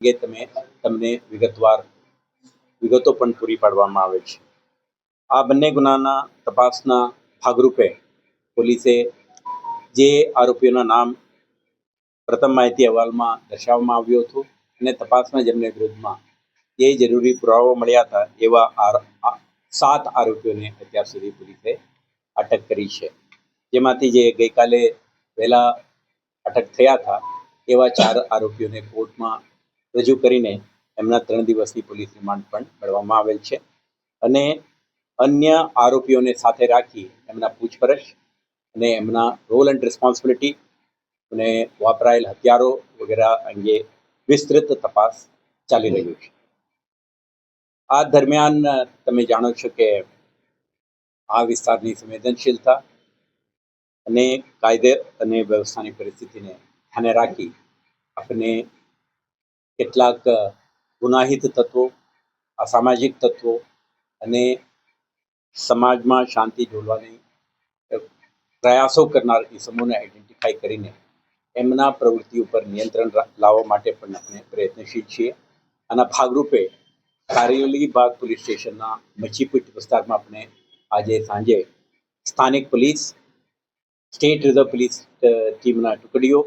એ તમને વિગતો પણ પૂરી પાડવામાં આવે છે. આ બંને ગુનાના તપાસના ભાગરૂપે પોલીસે જે આરોપીઓના નામ પ્રથમ માહિતી અહેવાલમાં દર્શાવવામાં આવ્યું હતું અને તપાસમાં જેમને વિરુદ્ધમાં જે જરૂરી પુરાવાઓ મળ્યા હતા એવા 7 આરોપીઓને અત્યાર સુધી પોલીસે અટક કરી છે. જેમાંથી જે ગઈકાલે વહેલા અટક થયા હતા એવા 4 આરોપીઓને કોર્ટમાં રજૂ કરીને એમના 3 દિવસની પોલીસ રિમાન્ડ પણ મેળવવામાં આવેલ છે અને અન્ય આરોપીઓને સાથે રાખી એમના પૂછપરછ અને એમના રોલ એન્ડ રિસ્પોન્સિબિલિટી અને વાપરાયેલ હથિયારો વગેરે અંગે વિસ્તૃત તપાસ ચાલી રહ્યું છે. આ દરમિયાન તમે જાણો છો કે આ વિસ્તારની સંવેદનશીલતા અને કાયદે અને વ્યવસ્થાની પરિસ્થિતિને ધ્યાને રાખી આપણે કેટલાક ગુનાહિત તત્વો, અસામાજિક તત્વો અને સમાજમાં શાંતિ ડોલવાની પ્રયાસો કરનાર ઇસમોને આઈડેન્ટિફાઈ કરીને એમના પ્રવૃત્તિ ઉપર નિયંત્રણ લાવવા માટે પણ આપણે પ્રયત્નશીલ છીએ. આના ભાગરૂપે કારેલી બાગ પોલીસ સ્ટેશનના મચ્છીપીટ વિસ્તારમાં આપણે આજે સાંજે સ્થાનિક પોલીસ, સ્ટેટ રિઝર્વ પોલીસ ટીમના ટુકડીઓ,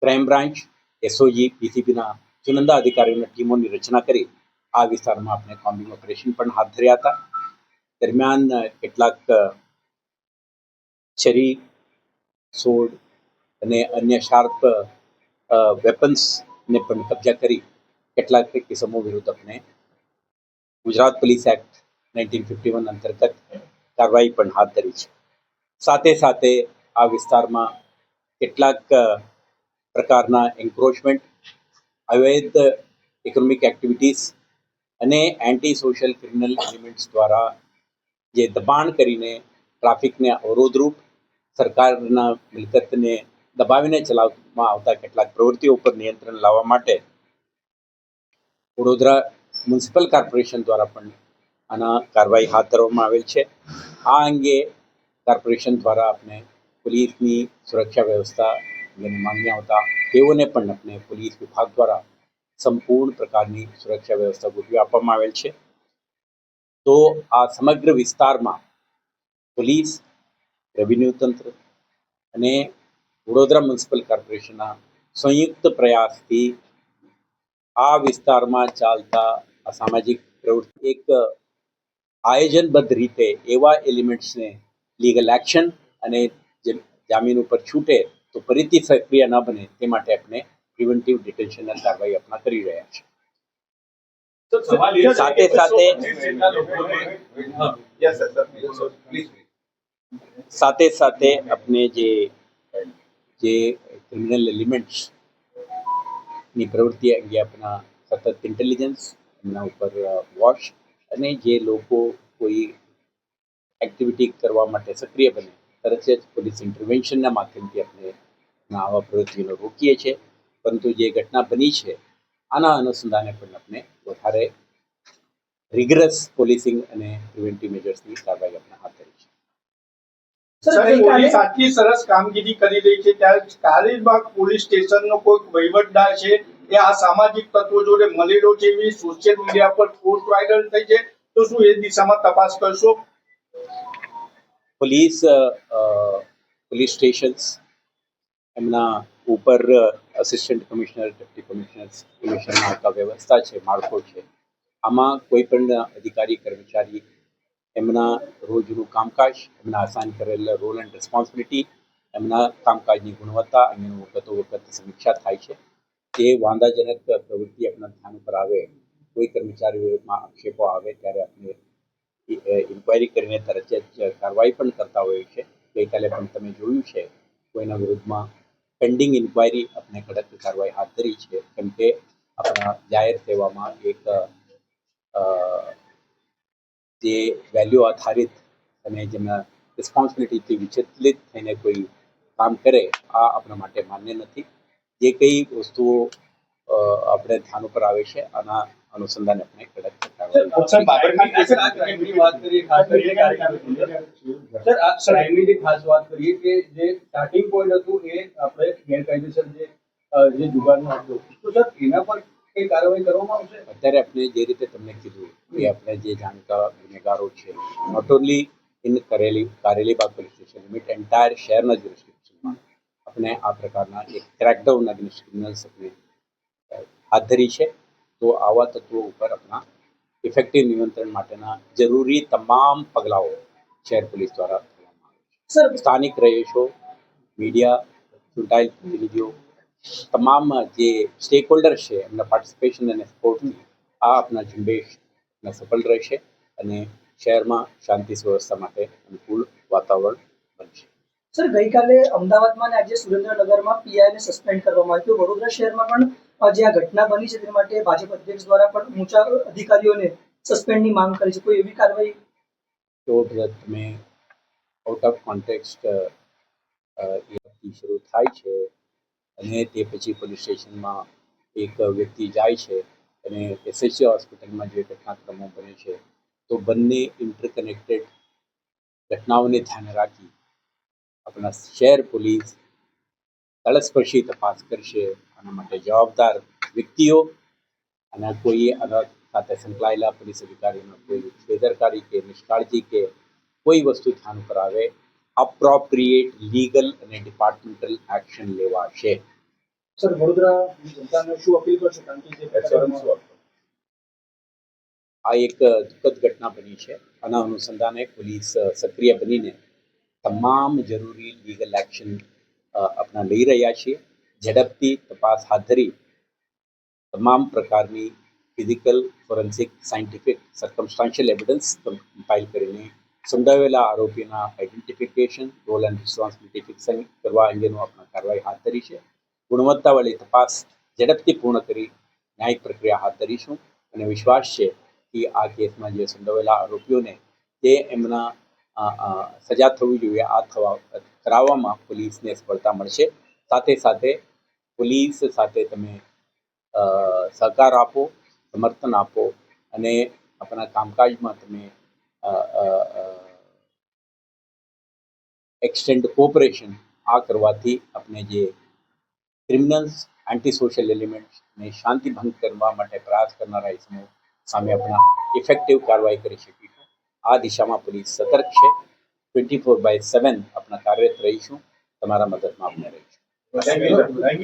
ક્રાઇમ બ્રાન્ચ, એસઓજી, પીસીબીના ચુનંદા અધિકારીઓની ટીમોની રચના કરી આ વિસ્તારમાં આપણે કોમ્બિંગ ઓપરેશન પણ હાથ ધર્યા હતા. દરમિયાન કેટલાક છરી, સોડ અને અન્ય શાર્પ વેપન્સને પણ કબજા કરી કેટલાક કિસ્મો વિરુદ્ધ આપણે ગુજરાત પોલીસ એક્ટ 1951 અંતર્ગત કાર્યવાહી પણ હાથ ધરી છે. સાથે સાથે આ વિસ્તારમાં કેટલાક પ્રકારના એન્ક્રોચમેન્ટ, અવૈધ ઇકોનોમિક એક્ટિવિટીઝ અને એન્ટી સોશિયલ ક્રિમિનલ એલિમેન્ટ્સ દ્વારા જે દબાણ કરીને ટ્રાફિકને અવરોધરૂપ, સરકારના મિલકતને દબાવીને ચલાવવામાં આવતા કેટલાક પ્રવૃત્તિઓ પર નિયંત્રણ લાવવા માટે વડોદરા મ્યુનિસિપલ કોર્પોરેશન દ્વારા પણ આના કાર્યવાહી હાથ ધરવામાં આવેલ છે. આ અંગે કોર્પોરેશન દ્વારા આપણે પોલીસની સુરક્ષા વ્યવસ્થા અંગેની માંગણી આવતા તેઓને પણ આપણે પોલીસ વિભાગ દ્વારા સંપૂર્ણ પ્રકારની સુરક્ષા વ્યવસ્થા ગોઠવી આપવામાં આવેલ છે. તો આ સમગ્ર વિસ્તારમાં પોલીસ, રેવન્યુ તંત્ર અને વડોદરા મ્યુનિસિપલ કોર્પોરેશનના સંયુક્ત પ્રયાસથી આ વિસ્તારમાં ચાલતા અસામાજિક પ્રવૃત્તિ એક આયોજનબદ્ધ રીતે એવા એલિમેન્ટ્સને લીગલ એક્શન અને જામીન ઉપર છૂટે તો ફરીથી સક્રિય ન બને તે માટે આપણે પ્રિવેન્ટિવ ડિટેન્શનના કાર્યવાહી આપણા કરી રહ્યા છીએ. સાથે સાથે આપણે જે ક્રિમિનલ એલિમેન્ટ્સ ની પ્રવૃત્તિ અંગે આપણા સતત ઇન્ટેલિજન્સ, એમના ઉપર વોચ અને જે લોકો કોઈ એક્ટિવિટી કરવા માટે સક્રિય બને તરત જ પોલીસ ઇન્ટરવેન્શનના માધ્યમથી આપણે આવા પ્રવૃત્તિઓને રોકીએ છીએ. પરંતુ જે ઘટના બની છે આના અનુસંધાને પણ આપણે વધારે રિગરસ પોલીસિંગ અને પ્રિવેન્ટિવ મેજર્સની કાર્યવાહી આપણે હાથ ધરી છે. પોલીસ આટલી સરસ કામગીરી કરી રહી છે ત્યારે કારેલીબાગ પોલીસ સ્ટેશનનો કોઈ વહીવટદાર છે એ આ સામાજિક તત્વો જોડે મળેલો છે એવી સોશિયલ મીડિયા પર પોસ્ટ વાયરલ થઈ છે, તો શું એ દિશામાં તપાસ કરશો? પોલીસ સ્ટેશન્સ એમના ઉપર અસિસ્ટન્ટ કમિશનર, ડેપ્ટી કમિશનરના આખા વ્યવસ્થા છે, માળખો છે. આમાં કોઈ પણ અધિકારી, કર્મચારી એમના રોજનું કામકાજ, એમના અસાઇન કરેલા રોલ એન્ડ રિસ્પોન્સિબિલિટી, એમના કામકાજની ગુણવત્તા અંગેનું વખત સમીક્ષા થાય છે. જે વાંધાજનક પ્રવૃત્તિ આપણા ધ્યાન ઉપર આવે, કોઈ કર્મચારી વિરુદ્ધમાં આક્ષેપો આવે ત્યારે આપણે ઇન્ક્વાયરી કરીને તરત જ કાર્યવાહી પણ કરતા હોઈએ છીએ. ગઈકાલે પણ તમે જોયું છે કોઈના વિરુદ્ધમાં પેન્ડિંગ ઇન્ક્વાયરી આપણે કડક કાર્યવાહી હાથ ધરી છે. કેમ કે આપણા જાહેર સેવામાં એક જે વેલ્યુ આધારિત અને જેમના રિસ્પોન્સિબિલિટીથી વિચલિત થઈને કોઈ કામ કરે આ આપણા માટે માન્ય નથી. જે કંઈ વસ્તુઓ આપણે ધ્યાન ઉપર આવે છે આના અનુસંધાને આપણે કડક વાત કરીએ કે જે સ્ટાર્ટિંગ પોઈન્ટ હતું એ આપણે ગેરકાયદેસર જે જુગારનું હતું, તો સર એના પર એ કાર્યવાહી કરવામાં આવશે. અત્યારે આપણે જે રીતે તમને કીધું કે આપણે જે જાણતા ગુનેગારો છે not only in Karelibaug police station limit entire શહેરના જ્યુરિસ્ડિક્શનમાં આપણે આ પ્રકારના એક ક્રેકડાઉન અગેન્સ્ટ ક્રિમિનલ્સ આપણે હાથ ધરી છે. તો આવા તત્વો ઉપર આપણા ઇફેક્ટિવ નિયંત્રણ માટેના જરૂરી તમામ પગલાઓ શહેર પોલીસ દ્વારા કરવામાં આવે છે. સર સ્થાનિક રહીશો, મીડિયા, ચૂંટાયેલ પ્રતિનિધિઓ, તમામ જે સ્ટેક હોલ્ડર છે એમના પાર્ટિસિપેશન અને સપોર્ટની આ આપણા ઝુંબેશ સફળ રહેશે અને શહેરમાં શાંતિ સુવ્યવસ્થા માટે અનુકૂળ વાતાવરણ બનશે. સર ગઈકાલે અમદાવાદમાં અને આજે સુરેન્દ્રનગરમાં પીઆઈને સસ્પેન્ડ કરવામાં આવ્યું. તો વડોદરા શહેરમાં પણ જે આ ઘટના બની છે તે માટે ભાજપ અધ્યક્ષ દ્વારા પણ ઊંચા અધિકારીઓને સસ્પેન્ડની માંગ કરી છે. કોઈ એવી કાર્યવાહી? તો તમે આઉટ ઓફ કોન્ટેક્સ્ટ એ શરૂ થાય છે અને તે પછી પોલીસ સ્ટેશનમાં એક વ્યક્તિ જાય છે અને એસએચસી હોસ્પિટલમાં જે ઘટનાક્રમો બને છે તો બંને ઇન્ટરકનેક્ટેડ ઘટનાઓને ધ્યાને રાખી આપણા શહેર પોલીસ તલસ્પર્શી તપાસ કરશે. આના માટે જવાબદાર વ્યક્તિઓ અને કોઈ આના સાથે સંકળાયેલા પોલીસ અધિકારીઓનો કોઈ બેદરકારી કે નિષ્કાળજી કે કોઈ વસ્તુ ધ્યાન ઉપર આવે અપ્રોપ્રિએટ લીગલ અને ડિપાર્ટમેન્ટલ એક્શન લેવાશે. સર વડોદરા જનતાને શું અપીલ કરશો? કારણ કે જે આ એક દુઃખદ ઘટના બની છે. આના અનુસંધાને પોલીસ સક્રિય બનીને તમામ જરૂરી લીગલ એક્શન આપણા લઈ રહ્યા છીએ. ઝડપથી તપાસ હાથ ધરી તમામ પ્રકારની physical, forensic, scientific, circumstantial evidence compile કરીને સંડોવાયેલા આરોપીના identification, role and responsibility fix કરવા અંગેનું આપણા કાર્યવાહી હાથ ધરી છે. ગુણવત્તાવાળી તપાસ ઝડપથી પૂર્ણ કરી ન્યાયિક પ્રક્રિયા હાથ ધરીશું અને વિશ્વાસ છે કે આ કેસમાં જે સંડોવાયેલા આરોપીઓને તે એમના સજા થવી જોઈએ આ કરાવવામાં પોલીસને સફળતા મળશે. સાથે સાથે પોલીસ સાથે તમે સહકાર આપો, સમર્થન આપો અને આપણા કામકાજમાં તમે એક્સટેન્ડ કોઓપરેશન આ કરવાથી આપણે જે ક્રિમિનલ્સ, એન્ટી સોશિયલ એલિમેન્ટ્સને શાંતિ ભંગ કરવા માટે પ્રયાસ કરનારા ઇસમો સામે આપણા ઇફેક્ટિવ કાર્યવાહી કરી શકીશું. આ દિશામાં પોલીસ સતર્ક છે. 24/7 આપણા કાર્યરત રહીશું. તમારા મદદમાં આપણે રહીશું.